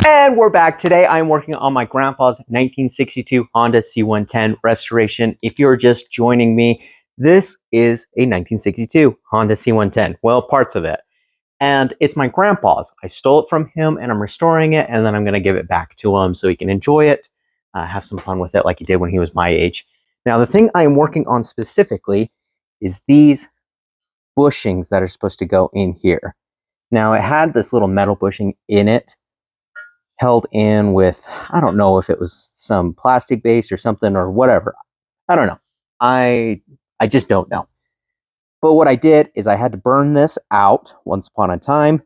And we're back. Today I'm working on my grandpa's 1962 Honda C110 restoration. If you're just joining me, this is a 1962 Honda C110. Well, parts of it. And it's my grandpa's. I stole it from him and I'm restoring it, and then I'm going to give it back to him so he can enjoy it, have some fun with it like he did when he was my age. Now, the thing I am working on specifically is these bushings that are supposed to go in here. Now, it had this little metal bushing in it, held in with, I don't know if it was some plastic base or something or whatever. I don't know. I just don't know. But what I did is I had to burn this out once upon a time.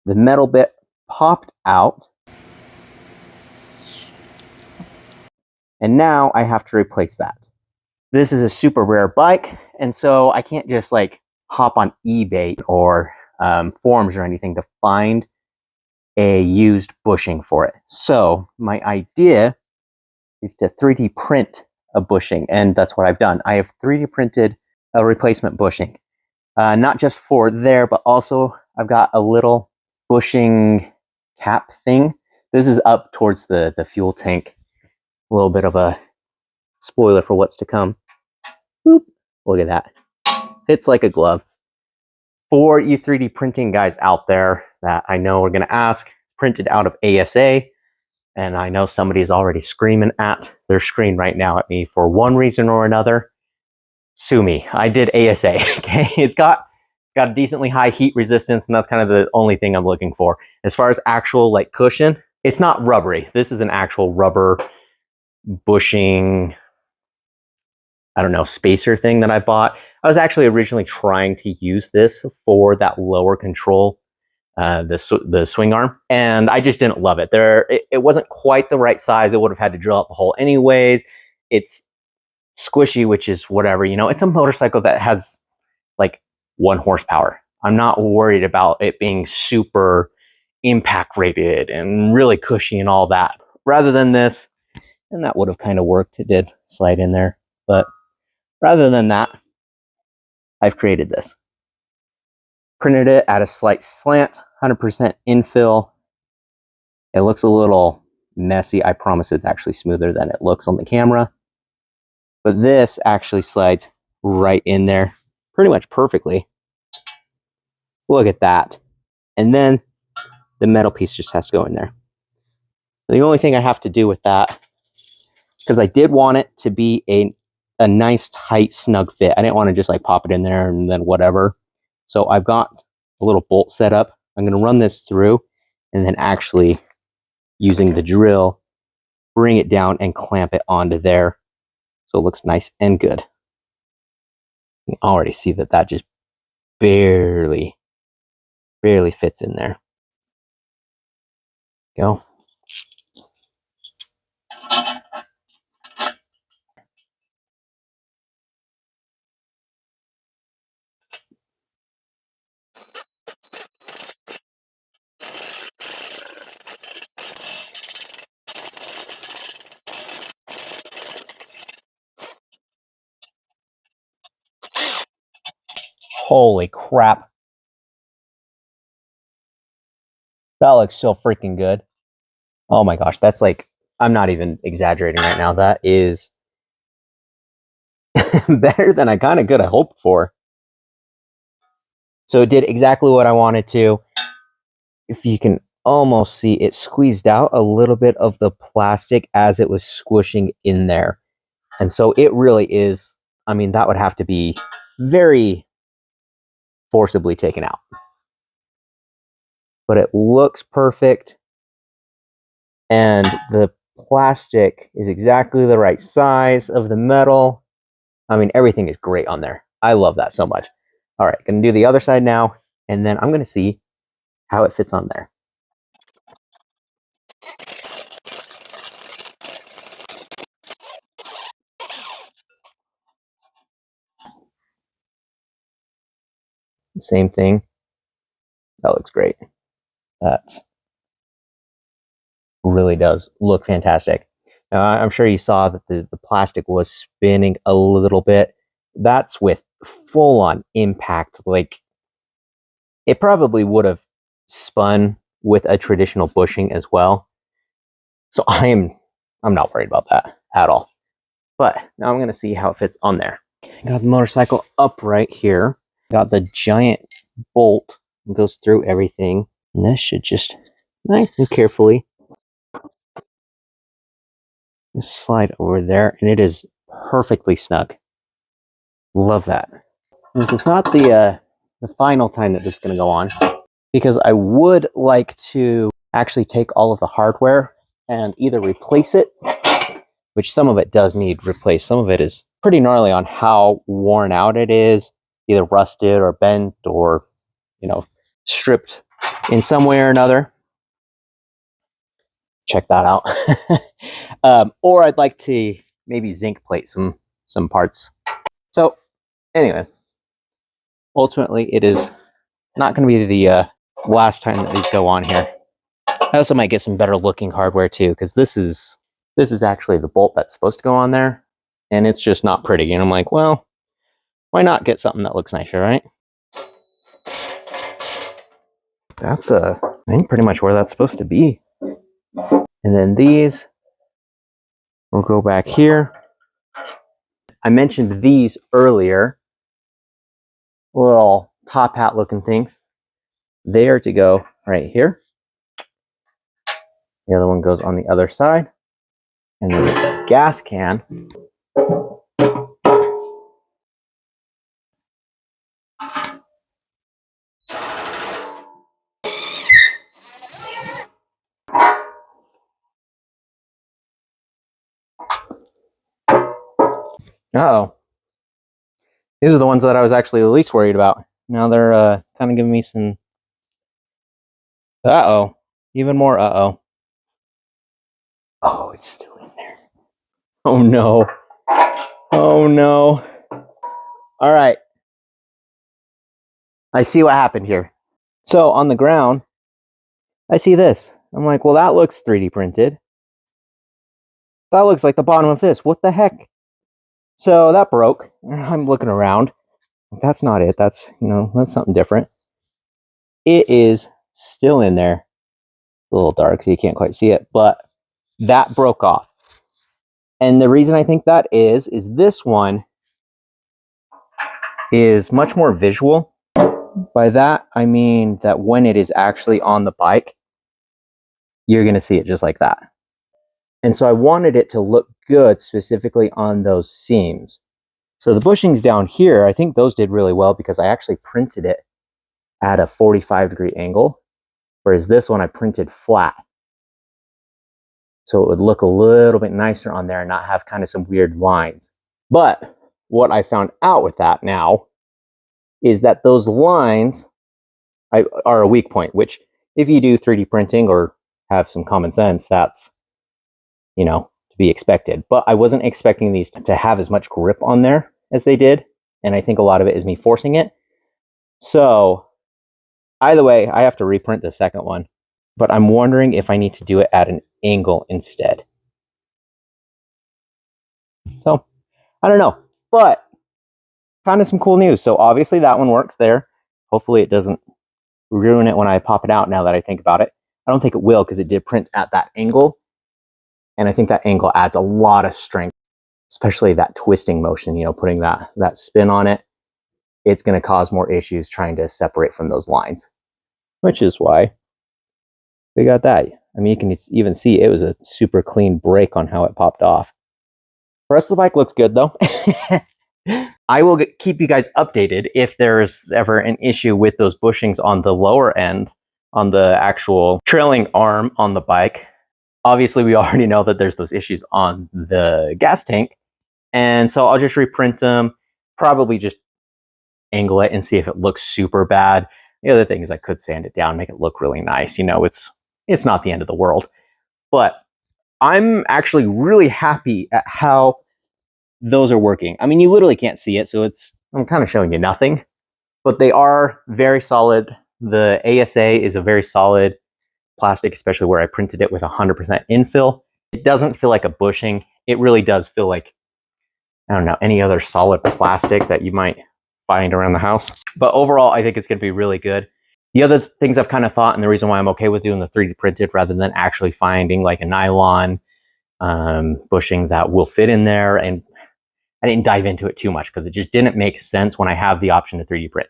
The metal bit popped out. And now I have to replace that. This is a super rare bike, and so I can't just like hop on eBay or forums or anything to find a used bushing for it. So my idea is to 3D print a bushing, and that's what I've done. I have 3D printed a replacement bushing, not just for there, but also I've got a little bushing cap thing. This is up towards the fuel tank. A little bit of a spoiler for what's to come. Boop. Look at that. Fits like a glove. For you 3D printing guys out there that I know are going to ask, printed out of ASA. And I know somebody's already screaming at their screen right now at me for one reason or another. Sue me. I did ASA. Okay, it's got a decently high heat resistance, and that's kind of the only thing I'm looking for. As far as actual like cushion, it's not rubbery. This is an actual rubber bushing, I don't know, spacer thing that I bought. I was actually originally trying to use this for that lower control, the swing arm, and I just didn't love it. It wasn't quite the right size. It would have had to drill out the hole anyways. It's squishy, which is whatever, you know. It's a motorcycle that has like 1 horsepower. I'm not worried about it being super impact rated and really cushy and all that. Rather than this, and that would have kind of worked. It did slide in there, but rather than that, I've created this. Printed it at a slight slant, 100% infill. It looks a little messy. I promise it's actually smoother than it looks on the camera. But this actually slides right in there pretty much perfectly. Look at that. And then the metal piece just has to go in there. The only thing I have to do with that, because I did want it to be a nice, tight, snug fit. I didn't want to just like pop it in there and then whatever. So I've got a little bolt set up. I'm going to run this through and then actually using the drill, bring it down and clamp it onto there. So it looks nice and good. You can already see that that just barely fits in there. Go. Holy crap. That looks so freaking good. Oh my gosh, that's like, I'm not even exaggerating right now. That is better than I kind of could have hoped for. So it did exactly what I wanted to. If you can almost see, it squeezed out a little bit of the plastic as it was squishing in there. And so it really is, I mean, that would have to be very forcibly taken out. But it looks perfect. And the plastic is exactly the right size of the metal. I mean, everything is great on there. I love that so much. All right, gonna do the other side now, and then I'm gonna see how it fits on there. Same thing. That looks great. That really does look fantastic. Now, I'm sure you saw that the plastic was spinning a little bit. That's with full-on impact, like It probably would have spun with a traditional bushing as well. So I'm not worried about that at all. But now I'm going to see how it fits on there. Got the motorcycle up right here. Got the giant bolt that goes through everything. And this should just nice and carefully just slide over there. And it is perfectly snug. Love that. This is not the final time that this is going to go on, because I would like to actually take all of the hardware and either replace it, which some of it does need replaced. Some of it is pretty gnarly on how worn out it is, either rusted or bent or, you know, stripped in some way or another. Check that out. Or I'd like to maybe zinc plate some parts. So anyway, ultimately it is not going to be the last time that these go on here. I also might get some better looking hardware too, because this is actually the bolt that's supposed to go on there, and it's just not pretty. And I'm like, well, why not get something that looks nicer, right? That's I think pretty much where that's supposed to be. And then these will go back here. I mentioned these earlier, little top hat looking things. They are to go right here. The other one goes on the other side. And then the gas can uh-oh. These are the ones that I was actually the least worried about. Now they're kind of giving me some uh-oh. Even more uh-oh. Oh, it's still in there. Oh no. Oh no. All right. I see what happened here. So on the ground, I see this. I'm like, well, that looks 3D printed. That looks like the bottom of this. What the heck? So that broke. I'm looking around. That's not it. That's, that's something different. It is still in there. A little dark, so you can't quite see it, but that broke off. And the reason I think that is this one is much more visual. By that, I mean that when it is actually on the bike, you're going to see it just like that. And so I wanted it to look good specifically on those seams. So the bushings down here, I think those did really well because I actually printed it at a 45-degree angle, whereas this one I printed flat. So it would look a little bit nicer on there and not have kind of some weird lines. But what I found out with that now is that those lines are a weak point, which if you do 3D printing or have some common sense, that's, to be expected. But I wasn't expecting these to have as much grip on there as they did. And I think a lot of it is me forcing it. So either way, I have to reprint the second one. But I'm wondering if I need to do it at an angle instead. So I don't know, but kind of some cool news. So obviously that one works there. Hopefully it doesn't ruin it when I pop it out now that I think about it. I don't think it will because it did print at that angle. And I think that angle adds a lot of strength, especially that twisting motion, putting that spin on it. It's going to cause more issues trying to separate from those lines, which is why we got that. I mean, you can even see it was a super clean break on how it popped off. The rest of the bike looks good though. I will keep you guys updated if there's ever an issue with those bushings on the lower end, on the actual trailing arm on the bike. Obviously, we already know that there's those issues on the gas tank. And so I'll just reprint them, probably just angle it and see if it looks super bad. The other thing is I could sand it down, make it look really nice. It's not the end of the world. But I'm actually really happy at how those are working. I mean, you literally can't see it, so I'm kind of showing you nothing. But they are very solid. The ASA is a very solid plastic, especially where I printed it with 100% infill. It doesn't feel like a bushing. It really does feel like, I don't know, any other solid plastic that you might find around the house. But overall, I think it's going to be really good. The other things I've kind of thought, and the reason why I'm okay with doing the 3D printed rather than actually finding like a nylon bushing that will fit in there, and I didn't dive into it too much because it just didn't make sense when I have the option to 3D print.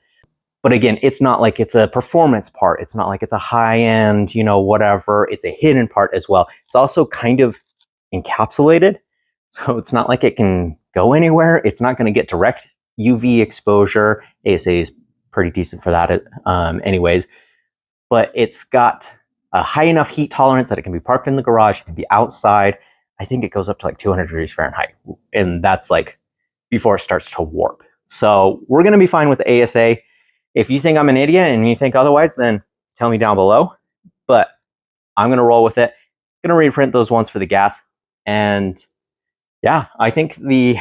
But again, it's not like it's a performance part. It's not like it's a high-end, you know, whatever. It's a hidden part as well. It's also kind of encapsulated. So it's not like it can go anywhere. It's not going to get direct UV exposure. ASA is pretty decent for that anyways. But it's got a high enough heat tolerance that it can be parked in the garage. It can be outside. I think it goes up to like 200 degrees Fahrenheit. And that's like before it starts to warp. So we're going to be fine with the ASA. If you think I'm an idiot and you think otherwise, then tell me down below. But I'm going to roll with it. I'm going to reprint those ones for the gas. And yeah, I think the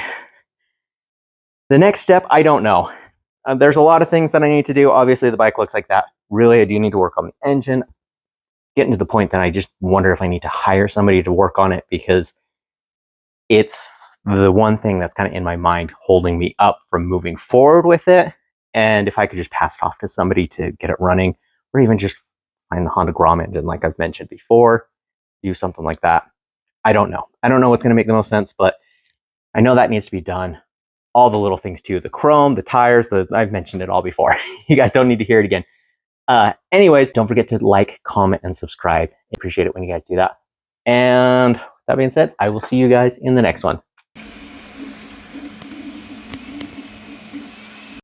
next step, I don't know. There's a lot of things that I need to do. Obviously, the bike looks like that. Really, I do need to work on the engine. Getting to the point that I just wonder if I need to hire somebody to work on it, because it's the one thing that's kind of in my mind holding me up from moving forward with it. And if I could just pass it off to somebody to get it running, or even just find the Honda Grom engine like I've mentioned before, do something like that. I don't know. I don't know what's going to make the most sense, but I know that needs to be done. All the little things too, the chrome, the tires, I've mentioned it all before. You guys don't need to hear it again. Anyways, don't forget to like, comment, and subscribe. I appreciate it when you guys do that. And that being said, I will see you guys in the next one.